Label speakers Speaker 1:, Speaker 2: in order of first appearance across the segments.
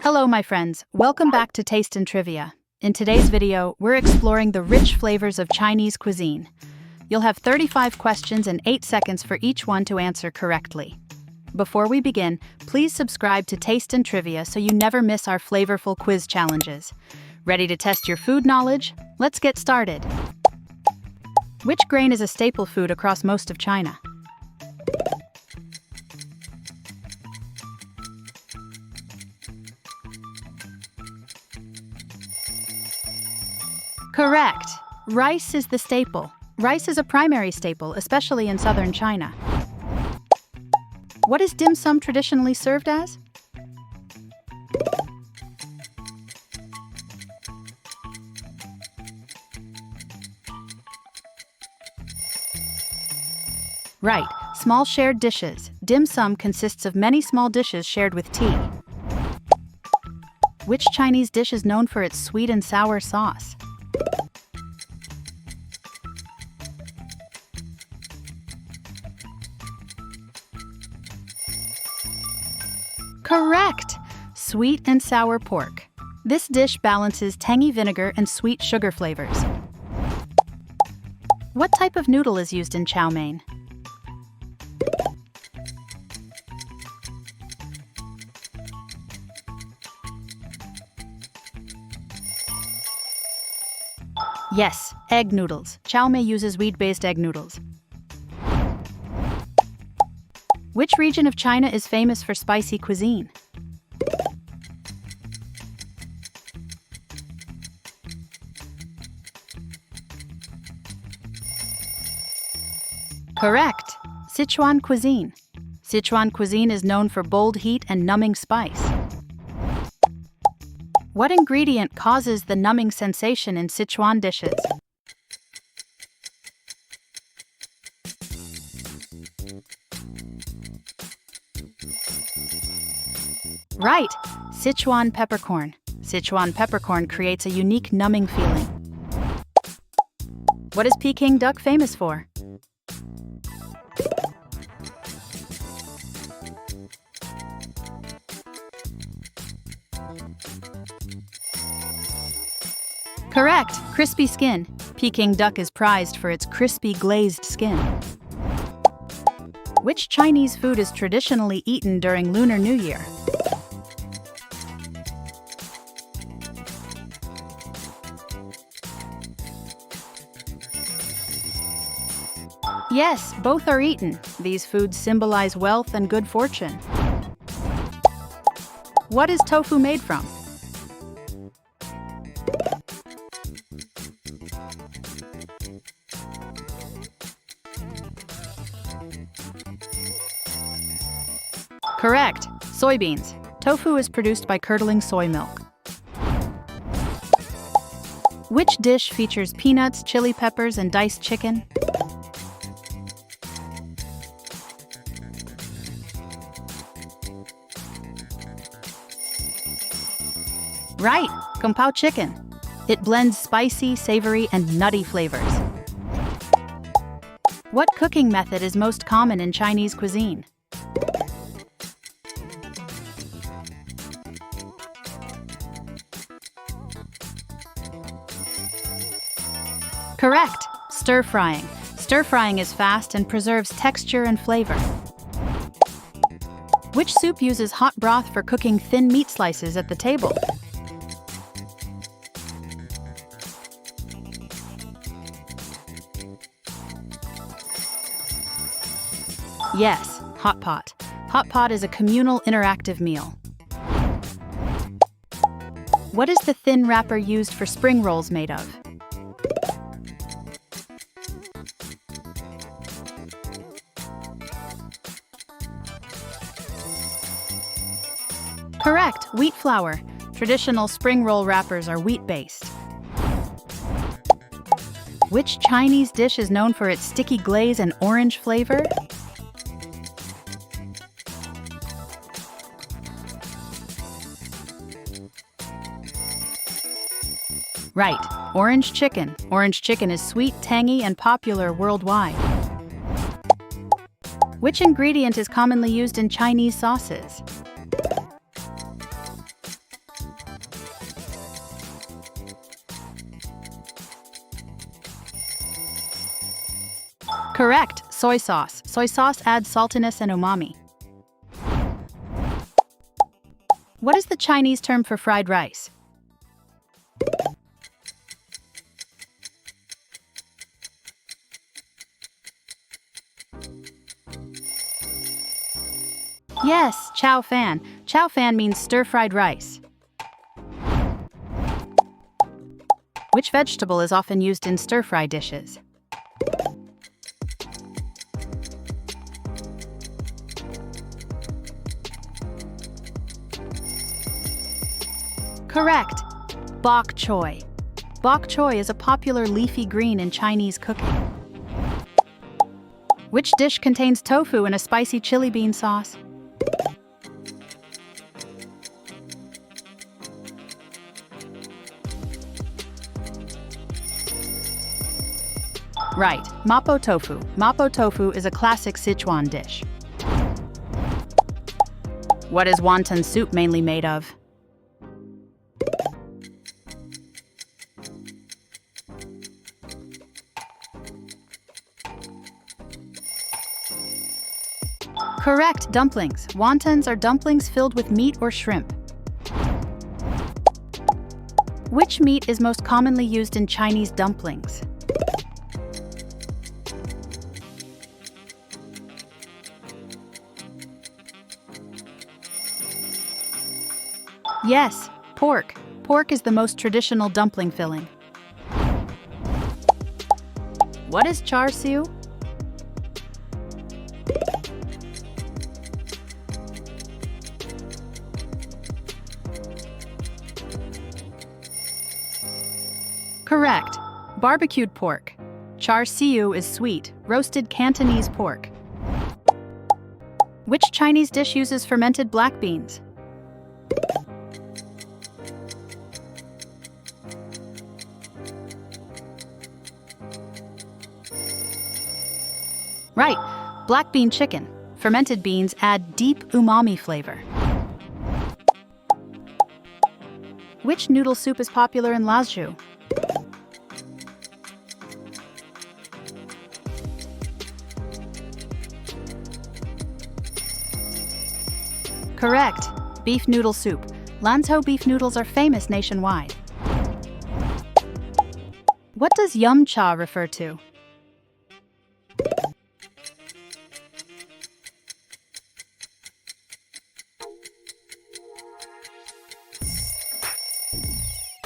Speaker 1: Hello, my friends. Welcome back to Taste and Trivia. In today's video, we're exploring the rich flavors of Chinese cuisine. You'll have 35 questions and 8 seconds for each one to answer correctly. Before we begin, please subscribe to Taste and Trivia so you never miss our flavorful quiz challenges. Ready to test your food knowledge? Let's get started. Which grain is a staple food across most of China? Correct. Rice is the staple. Rice is a primary staple, especially in southern China. What is dim sum traditionally served as? Right, small shared dishes. Dim sum consists of many small dishes shared with tea. Which Chinese dish is known for its sweet and sour sauce? Correct! Sweet and sour pork. This dish balances tangy vinegar and sweet sugar flavors. What type of noodle is used in chow mein? Yes, egg noodles. Chow mein uses wheat-based egg noodles. Which region of China is famous for spicy cuisine? Correct. Sichuan cuisine. Sichuan cuisine is known for bold heat and numbing spice. What ingredient causes the numbing sensation in Sichuan dishes? Right, Sichuan peppercorn. Sichuan peppercorn creates a unique numbing feeling. What is Peking duck famous for? Correct, crispy skin. Peking duck is prized for its crispy glazed skin. Which Chinese food is traditionally eaten during Lunar New Year? Yes, both are eaten. These foods symbolize wealth and good fortune. What is tofu made from? Correct, soybeans. Tofu is produced by curdling soy milk. Which dish features peanuts, chili peppers, and diced chicken? Right, kung pao chicken. It blends spicy, savory, and nutty flavors. What cooking method is most common in Chinese cuisine? Correct, stir-frying. Stir-frying is fast and preserves texture and flavor. Which soup uses hot broth for cooking thin meat slices at the table? Yes, hot pot. Hot pot is a communal, interactive meal. What is the thin wrapper used for spring rolls made of? Correct, wheat flour. Traditional spring roll wrappers are wheat-based. Which Chinese dish is known for its sticky glaze and orange flavor? Right, orange chicken. Orange chicken is sweet, tangy, and popular worldwide. Which ingredient is commonly used in Chinese sauces? Correct, soy sauce. Soy sauce adds saltiness and umami. What is the Chinese term for fried rice? Yes, chow fan. Chow fan means stir-fried rice. Which vegetable is often used in stir-fry dishes? Correct. Bok choy. Bok choy is a popular leafy green in Chinese cooking. Which dish contains tofu in a spicy chili bean sauce? Right, mapo tofu. Mapo tofu is a classic Sichuan dish. What is wonton soup mainly made of? Correct, dumplings. Wontons are dumplings filled with meat or shrimp. Which meat is most commonly used in Chinese dumplings? Yes, pork. Pork is the most traditional dumpling filling. What is char siu? Correct. Barbecued pork. Char siu is sweet, roasted Cantonese pork. Which Chinese dish uses fermented black beans? Right, black bean chicken. Fermented beans add deep umami flavor. Which noodle soup is popular in Lazhou? Correct, beef noodle soup. Lanzhou beef noodles are famous nationwide. What does yum cha refer to?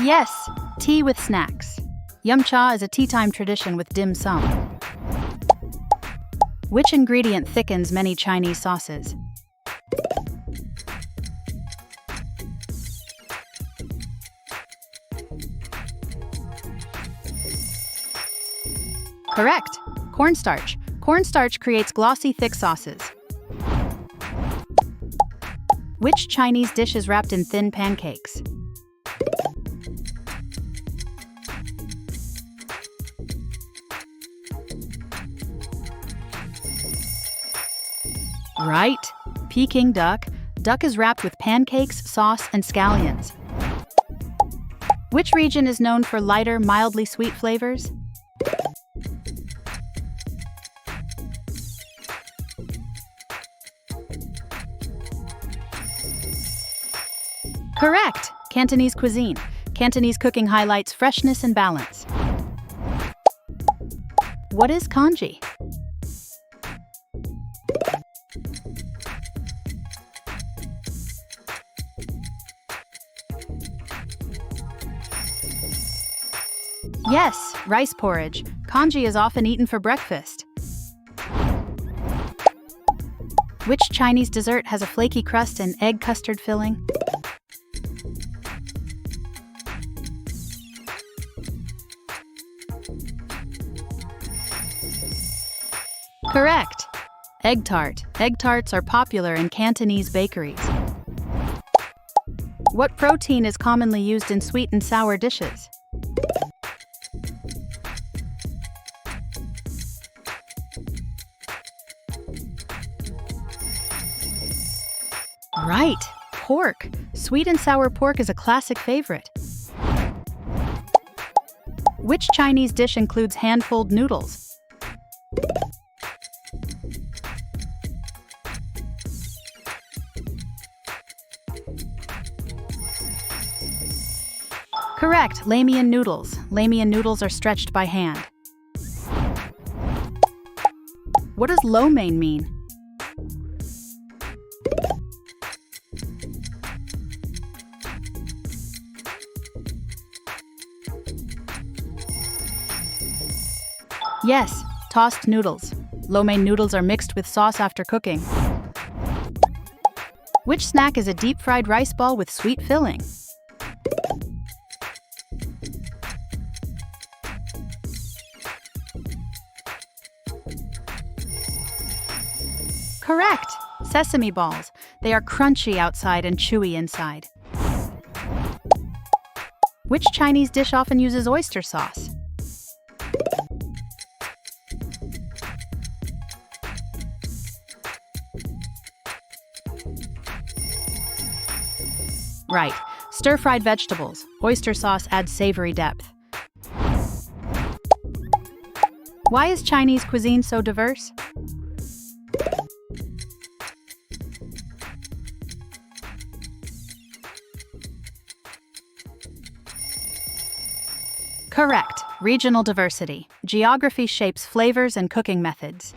Speaker 1: Yes, tea with snacks. Yum cha is a tea-time tradition with dim sum. Which ingredient thickens many Chinese sauces? Correct, cornstarch. Cornstarch creates glossy, thick sauces. Which Chinese dish is wrapped in thin pancakes? Right, Peking duck. Duck is wrapped with pancakes, sauce, and scallions. Which region is known for lighter, mildly sweet flavors? Correct! Cantonese cuisine. Cantonese cooking highlights freshness and balance. What is congee? Yes, rice porridge. Congee is often eaten for breakfast. Which Chinese dessert has a flaky crust and egg custard filling? Correct! Egg tart. Egg tarts are popular in Cantonese bakeries. What protein is commonly used in sweet and sour dishes? Right, pork. Sweet and sour pork is a classic favorite. Which Chinese dish includes hand-pulled noodles? Correct, Lamian noodles. Lamian noodles are stretched by hand. What does lo mein mean? Yes, tossed noodles. Lo mein noodles are mixed with sauce after cooking. Which snack is a deep-fried rice ball with sweet filling? Correct! Sesame balls. They are crunchy outside and chewy inside. Which Chinese dish often uses oyster sauce? Right. Stir-fried vegetables. Oyster sauce adds savory depth. Why is Chinese cuisine so diverse? Correct. Regional diversity. Geography shapes flavors and cooking methods.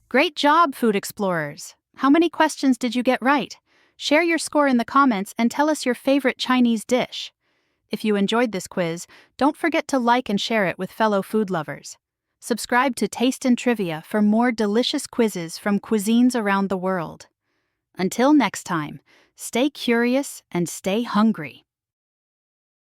Speaker 1: Great job, food explorers! How many questions did you get right? Share your score in the comments and tell us your favorite Chinese dish. If you enjoyed this quiz, don't forget to like and share it with fellow food lovers. Subscribe to Taste and Trivia for more delicious quizzes from cuisines around the world. Until next time, stay curious and stay hungry.